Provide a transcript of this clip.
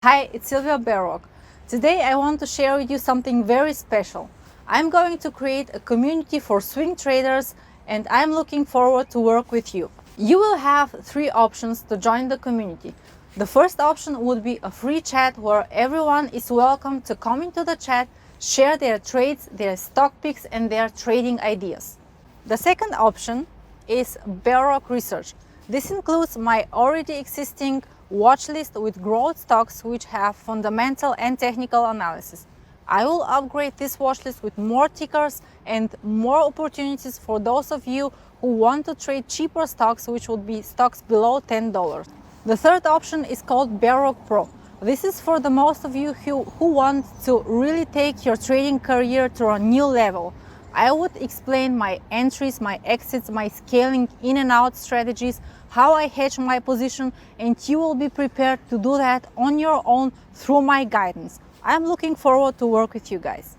Hi, it's Silvia Bellrock. Today I want to share with you something very special. I'm going to create a community for swing traders and I'm looking forward to work with you. You will have three options to join the community. The first option would be a free chat where everyone is welcome to come into the chat, share their trades, their stock picks and their trading ideas. The second option is Bellrock Research. This includes my already existing watch list with growth stocks which have fundamental and technical analysis. I will upgrade this watch list with more tickers and more opportunities for those of you who want to trade cheaper stocks, which would be stocks below $10. The third option is called Bellrock PRO. This is for the most of you who want to really take your trading career to a new level. I would explain my entries, my exits, my scaling in and out strategies, how I hedge my position, and you will be prepared to do that on your own through my guidance. I'm looking forward to work with you guys.